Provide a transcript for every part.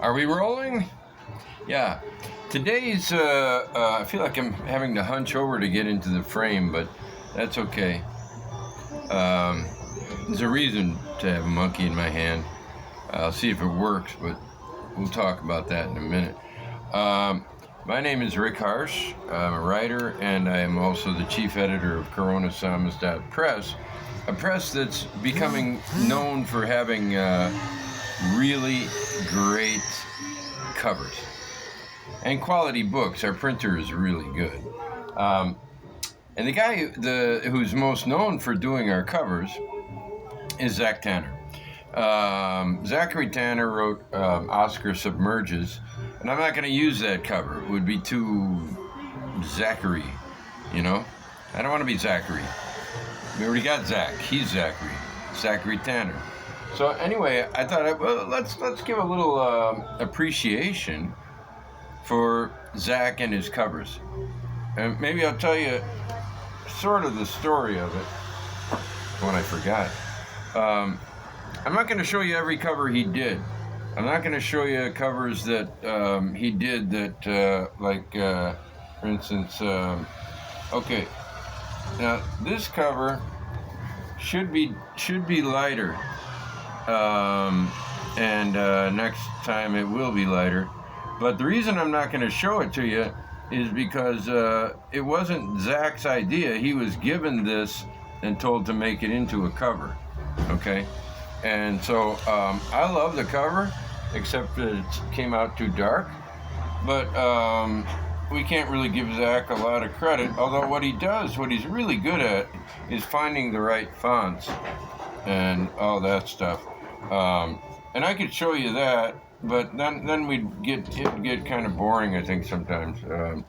Are we rolling? Yeah. Today's, I feel like I'm having to hunch over to get into the frame, but that's okay. There's a reason to have a monkey in my hand. I'll see if it works, but we'll talk about that in a minute. My name is Rick Harsh. I'm a writer, and I am also the chief editor of coronasamus.press, a press that's becoming known for having really great covers and quality books. Our printer is really good. And the guy who's most known for doing our covers is Zach Tanner. Zachary Tanner wrote Oscar Submerges, and I'm not going to use that cover. It would be too Zachary, you know? I don't want to be Zachary. We already got Zach. He's Zachary Tanner. So anyway, I thought, well, let's give a little appreciation for Zach and his covers. And maybe I'll tell you sort of the story of it when I forgot. I'm not going to show you every cover he did. I'm not going to show you covers that he did that, for instance, okay. Now this cover should be lighter, and next time it will be lighter. But the reason I'm not going to show it to you is because it wasn't Zach's idea. He was given this and told to make it into a cover. Okay. And so I love the cover, except that it came out too dark. But we can't really give Zach a lot of credit, although what he's really good at is finding the right fonts and all that stuff. And I could show you that, but then it'd get kind of boring, I think, sometimes. So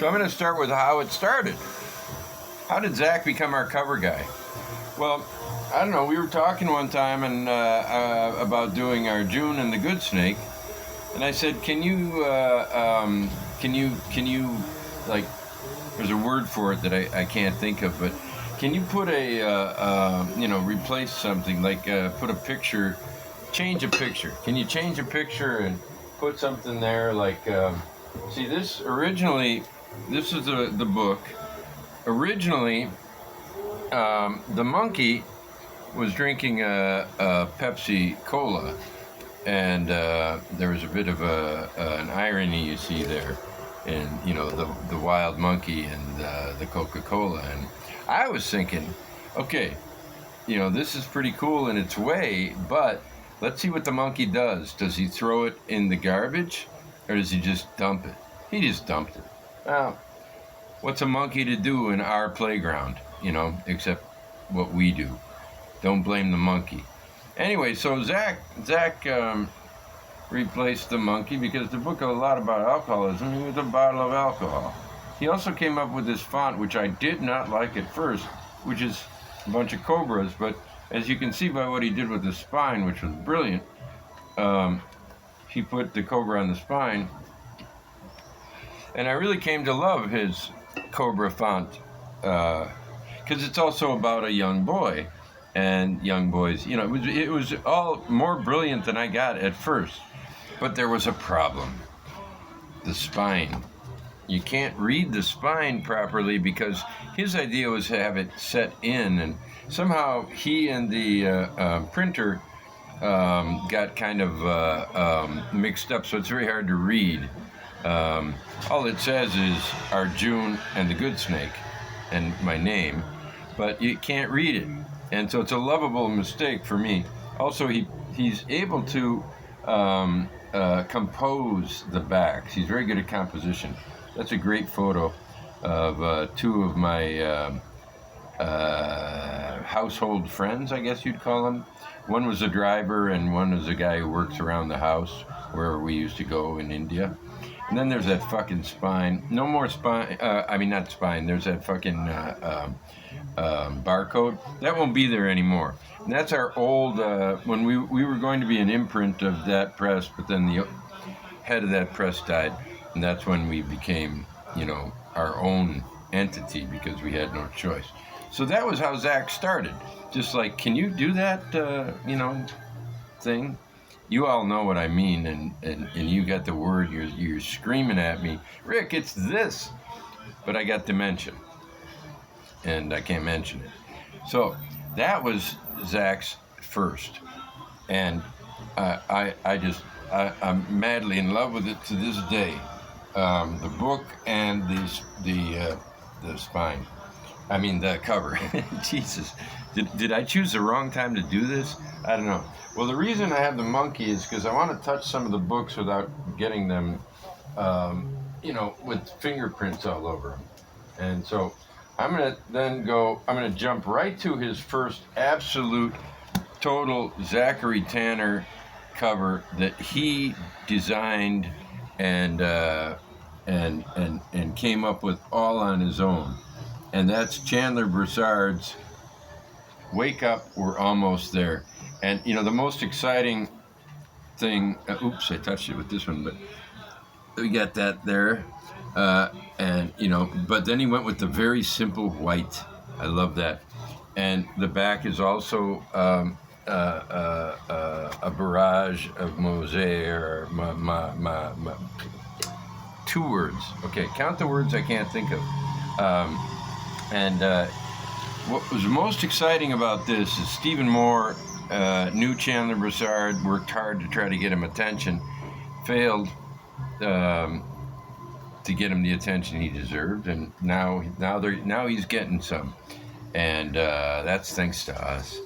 I'm going to start with how it started. How did Zach become our cover guy? Well, I don't know. We were talking one time about doing our June and the Good Snake, and I said, can you like, there's a word for it that I can't think of, but can you put replace something, like put a picture, change a picture? Can you change a picture and put something there, like, see, this is the book. Originally, the monkey was drinking a Pepsi Cola, and there was a bit of an irony, you see there, in the wild monkey and the Coca-Cola. And I was thinking, okay, this is pretty cool in its way, but let's see what the monkey does. Does he throw it in the garbage, or does he just dump it? He just dumped it. Well, what's a monkey to do in our playground, except what we do? Don't blame the monkey. Anyway, so Zach replaced the monkey because the book a lot about alcoholism. He was a bottle of alcohol. He also came up with this font, which I did not like at first, which is a bunch of cobras. But as you can see by what he did with the spine, which was brilliant, he put the cobra on the spine. And I really came to love his cobra font, because it's also about a young boy. And young boys, it was all more brilliant than I got at first. But there was a problem. The spine. You can't read the spine properly because his idea was to have it set in, and somehow he and the printer got kind of mixed up, so it's very hard to read. All it says is our June and the Good Snake and my name, but you can't read it. And so it's a lovable mistake for me. Also, he's able to compose the backs. He's very good at composition. That's a great photo of two of my household friends, I guess you'd call them. One was a driver, and one was a guy who works around the house where we used to go in India. And then there's that fucking spine. No more spine. Not spine. There's that fucking barcode. That won't be there anymore. And that's our old, when we were going to be an imprint of that press, but then the head of that press died. And that's when we became, our own entity, because we had no choice. So that was how Zach started. Just like, can you do that, thing? you all know what I mean, and you got the word. You're screaming at me, Rick. It's this, but I got to mention, and I can't mention it. So that was Zach's first, and I'm madly in love with it to this day. The book and the spine. I mean the cover. Jesus, did I choose the wrong time to do this? I don't know. Well, the reason I have the monkey is because I want to touch some of the books without getting them, with fingerprints all over them. And so I'm going to jump right to his first absolute, total Zachary Tanner cover that he designed and came up with all on his own. And that's Chandler Broussard's Wake Up, We're Almost There. And, the most exciting thing, oops, I touched it with this one, but we got that there. But then he went with the very simple white. I love that. And the back is also a barrage of mosaic, or two words. Okay, count the words I can't think of. What was most exciting about this is Stephen Moore knew Chandler Broussard, worked hard to try to get him attention, failed to get him the attention he deserved, and now he's getting some, and that's thanks to us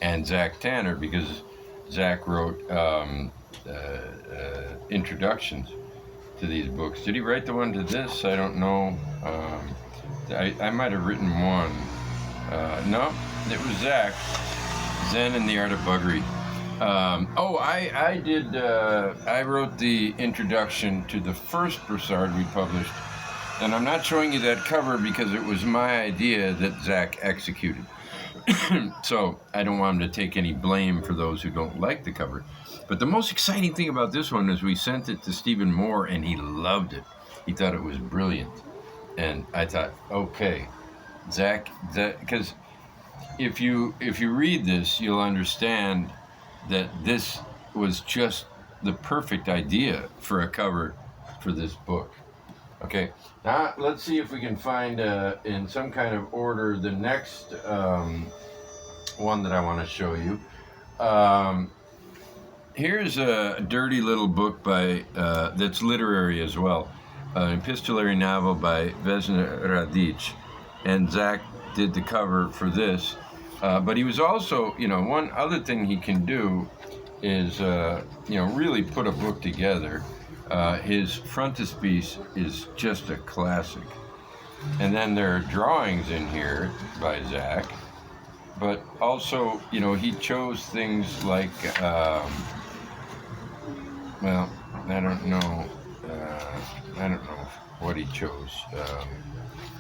and Zach Tanner, because Zach wrote introductions to these books. Did he write the one to this? I don't know. I might have written one. No, it was Zach. Zen and the Art of Buggery. I did. I wrote the introduction to the first Broussard we published, and I'm not showing you that cover because it was my idea that Zach executed. So I don't want him to take any blame for those who don't like the cover. But the most exciting thing about this one is we sent it to Stephen Moore, and he loved it. He thought it was brilliant, and I thought, okay, Zach, because if you read this, you'll understand that this was just the perfect idea for a cover for this book. Okay, now let's see if we can find in some kind of order the next one that I want to show you. Here's a dirty little book by that's literary as well, an epistolary novel by Vesna Radice, and Zach did the cover for this. But he was also, one other thing he can do is, really put a book together. His frontispiece is just a classic. And then there are drawings in here by Zach. But also, he chose things like, I don't know. I don't know what he chose.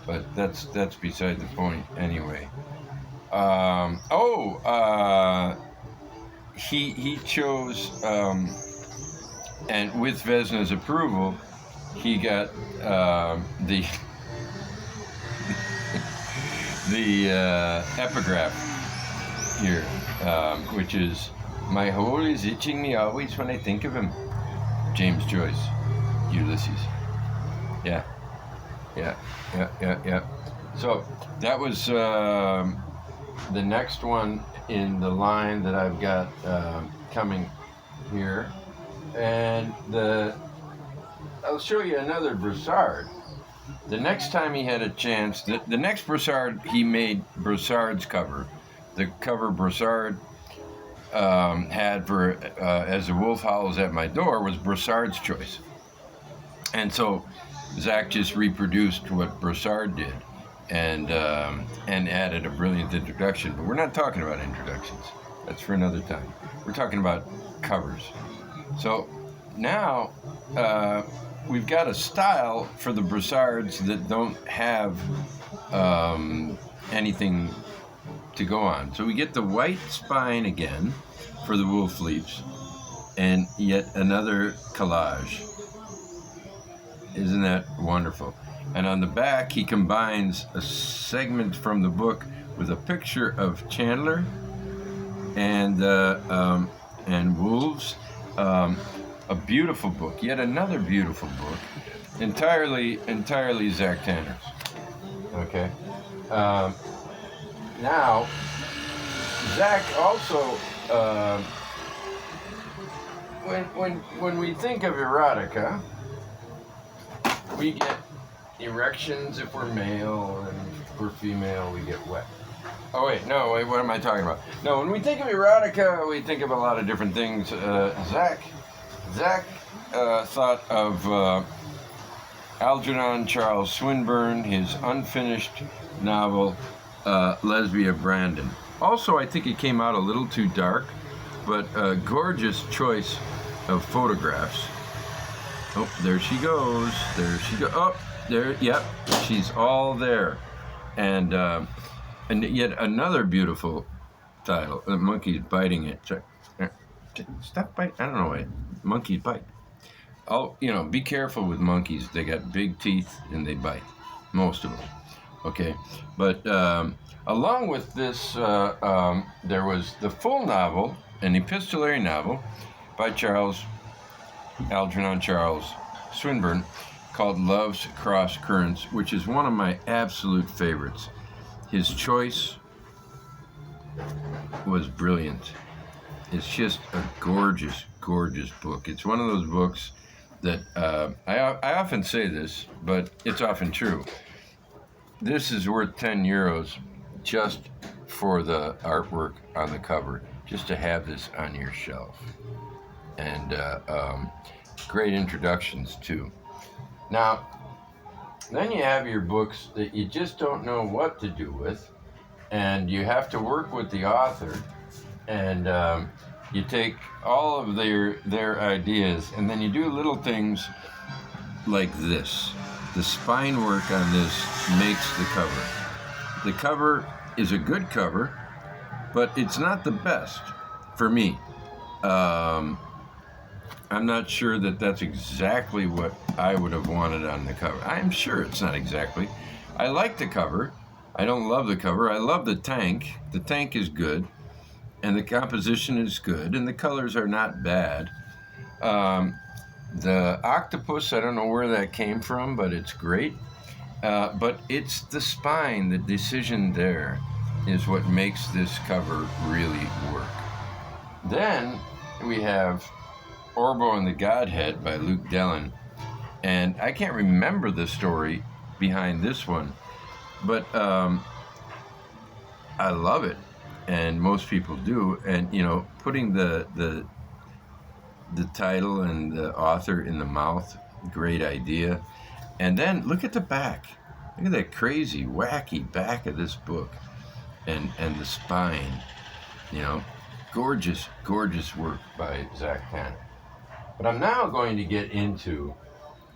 But that's beside the point anyway. He chose, and with Vesna's approval, he got the epigraph here, which is, "My hole is itching me always when I think of him." James Joyce, Ulysses. Yeah. So that was the next one in the line that I've got coming here, and I'll show you another Broussard. The next time he had a chance, the next Broussard he made Broussard's cover, the cover Broussard had for As the Wolf Howls at My Door was Broussard's choice, and so Zach just reproduced what Broussard did. And added a brilliant introduction. But we're not talking about introductions. That's for another time. We're talking about covers. So now we've got a style for the Broussards that don't have anything to go on. So we get the white spine again for the wolf leaves, and yet another collage. Isn't that wonderful? And on the back, he combines a segment from the book with a picture of Chandler and wolves, A beautiful book, yet another beautiful book, entirely Zach Tanner's. Okay. Now, Zach also, when we think of erotica, we get erections if we're male, and if we're female, we get wet. Oh wait, no, wait, what am I talking about? No, when we think of erotica, we think of a lot of different things. Zach thought of Algernon Charles Swinburne, his unfinished novel, Lesbia Brandon. Also, I think it came out a little too dark, but a gorgeous choice of photographs. Oh, there she goes. There she goes. Oh, there, yep, she's all there. And yet another beautiful title. The monkey's biting it. Stop biting. I don't know why. Monkeys bite. Oh, be careful with monkeys. They got big teeth and they bite. Most of them. Okay. But along with this, there was the full novel, an epistolary novel by Algernon Charles Swinburne, called Love's Cross Currents, which is one of my absolute favorites. His choice was brilliant. It's just a gorgeous, gorgeous book. It's one of those books that I often say this, but it's often true. This is worth 10 euros just for the artwork on the cover, just to have this on your shelf. And great introductions, too. Now, then you have your books that you just don't know what to do with, and you have to work with the author, and you take all of their ideas, and then you do little things like this. The spine work on this makes the cover. The cover is a good cover, but it's not the best for me. I'm not sure that that's exactly what I would have wanted on the cover. I'm sure it's not exactly. I like the cover. I don't love the cover. I love the tank. The tank is good, and the composition is good, and the colors are not bad. The octopus, I don't know where that came from, but it's great. But it's the spine, the decision there, is what makes this cover really work. Then we have Orbo and the Godhead by Luke Dellin. And I can't remember the story behind this one, but I love it, and most people do. And putting the title and the author in the mouth, great idea. And then look at the back. Look at that crazy, wacky back of this book, and the spine. Gorgeous, gorgeous work by Zach Tanner. But I'm now going to get into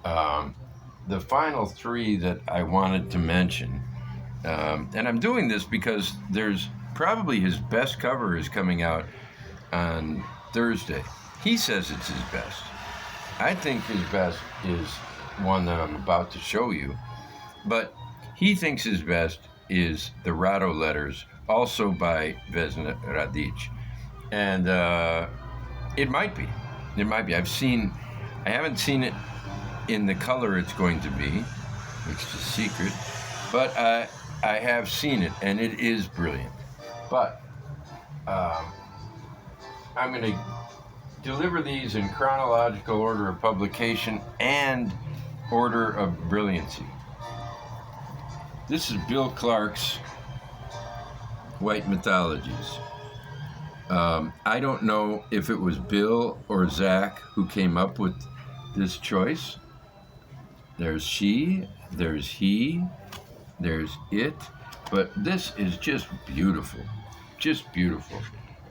the final three that I wanted to mention. And I'm doing this because there's probably his best cover is coming out on Thursday. He says it's his best. I think his best is one that I'm about to show you. But he thinks his best is the Rattle Letters, also by Vesna Radice. And it might be. It might be. I haven't seen it in the color it's going to be, which is a secret, but I have seen it, and it is brilliant. But I'm going to deliver these in chronological order of publication and order of brilliancy. This is Bill Clark's White Mythologies. I don't know if it was Bill or Zach who came up with this choice. There's she, there's he, there's it, but this is just beautiful,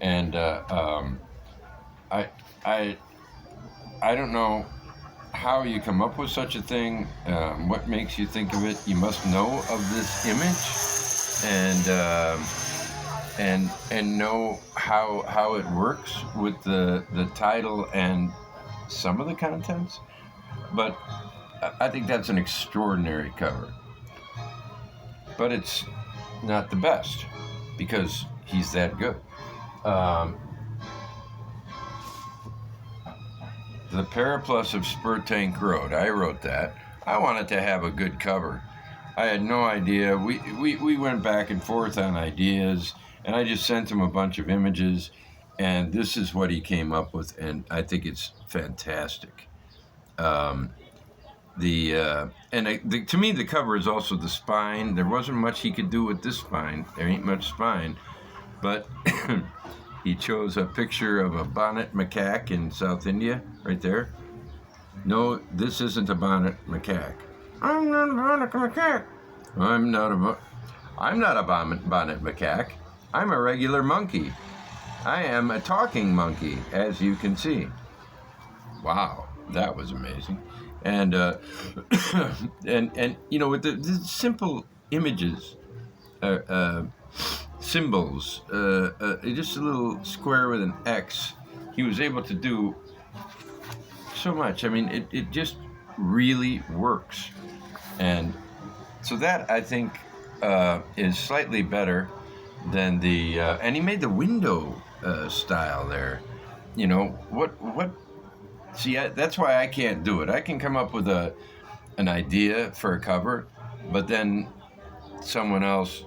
and I don't know how you come up with such a thing. What makes you think of it? You must know of this image, and know how it works with the title and some of the contents. But I think that's an extraordinary cover. But it's not the best because he's that good. The Periplus of Spur Tank Road. I wrote that. I wanted to have a good cover. I had no idea. We went back and forth on ideas, and I just sent him a bunch of images, and this is what he came up with, and I think it's fantastic. To me, the cover is also the spine. There wasn't much he could do with this spine. There ain't much spine, but he chose a picture of a bonnet macaque in South India, right there. No, this isn't a bonnet macaque. I'm not a bonnet macaque. I'm not a bonnet macaque. I'm a regular monkey. I am a talking monkey, as you can see. Wow, that was amazing. And and you know, with the simple images, symbols, just a little square with an X, he was able to do so much. I mean, it just really works. And so that, I think, is slightly better than the, and he made the window style there. You know, what, see, that's why I can't do it. I can come up with an idea for a cover, but then someone else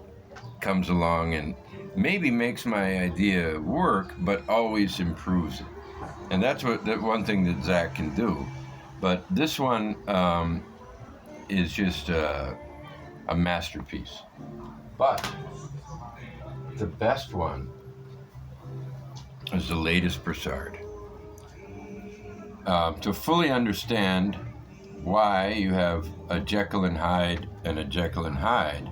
comes along and maybe makes my idea work, but always improves it. And that's that one thing that Zach can do. But this one is just a masterpiece. But the best one is the latest Broussard. To fully understand why you have a Jekyll and Hyde and a Jekyll and Hyde,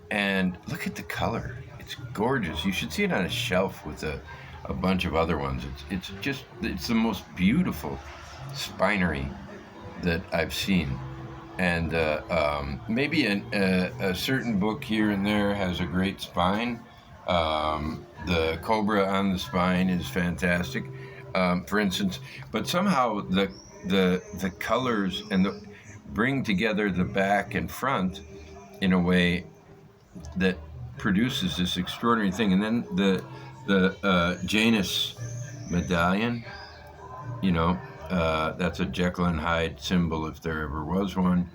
and look at the color. It's gorgeous. You should see it on a shelf with a bunch of other ones. It's the most beautiful spinery that I've seen. And maybe a certain book here and there has a great spine. The cobra on the spine is fantastic, for instance. But somehow the colors and bring together the back and front in a way that produces this extraordinary thing. And then the Janus medallion, you know, that's a Jekyll and Hyde symbol if there ever was one,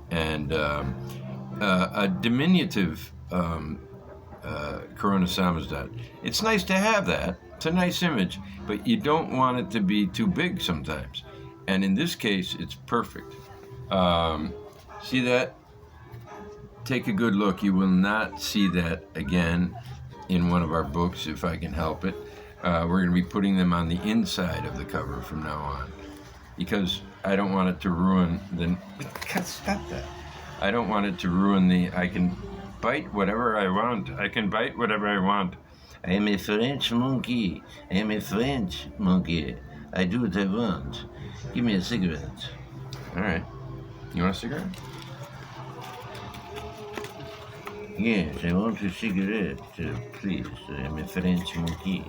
and a diminutive Corona Samizdat. It's nice to have that. It's a nice image, but you don't want it to be too big sometimes. And in this case, it's perfect. See that? Take a good look. You will not see that again in one of our books if I can help it. We're going to be putting them on the inside of the cover from now on, because I don't want it to ruin the... Stop that. I don't want it to ruin I can bite whatever I want. I can bite whatever I want. I am a French monkey. I am a French monkey. I do what I want. Give me a cigarette. All right. You want a cigarette? Yes, I want a cigarette, please. I am a French monkey.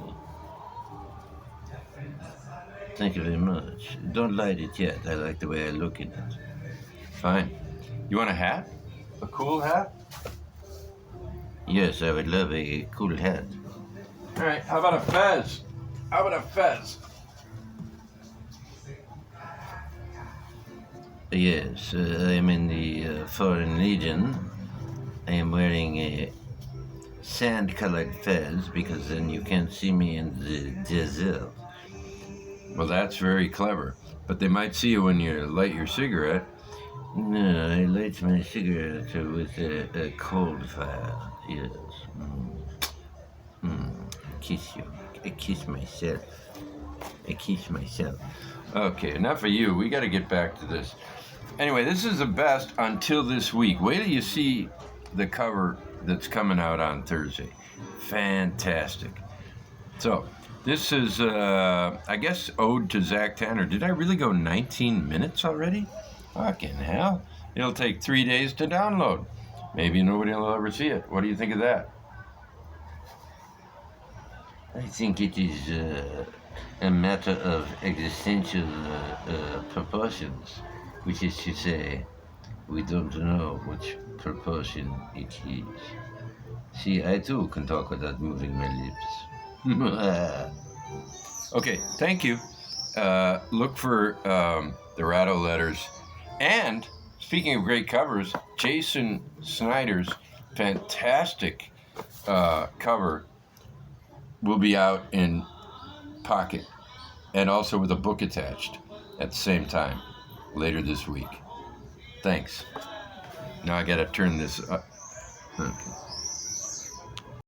Thank you very much. Don't light it yet. I like the way I look in it. Fine. You want a hat? A cool hat? Yes, I would love a cool hat. All right, how about a fez? How about a fez? Yes, I am in the Foreign Legion. I am wearing a sand-colored fez because then you can't see me in the desert. Well, that's very clever. But they might see you when you light your cigarette. No, I light my cigarette with a cold fire. Yes. Kiss you. I kiss myself. I kiss myself. Okay, enough of you. We got to get back to this. Anyway, this is the best until this week. Wait till you see the cover that's coming out on Thursday. Fantastic. So, this is, I guess, Ode to Zach Tanner. Did I really go 19 minutes already? Fucking hell. It'll take 3 days to download. Maybe nobody will ever see it. What do you think of that? I think it is a matter of existential proportions, which is to say, we don't know which proportion it is. See, I too can talk without moving my lips. Okay, thank you. Look for the Rattle Letters. And speaking of great covers, Jason Snyder's fantastic cover will be out in pocket and also with a book attached at the same time later this week. Thanks. Now I got to turn this up. Okay.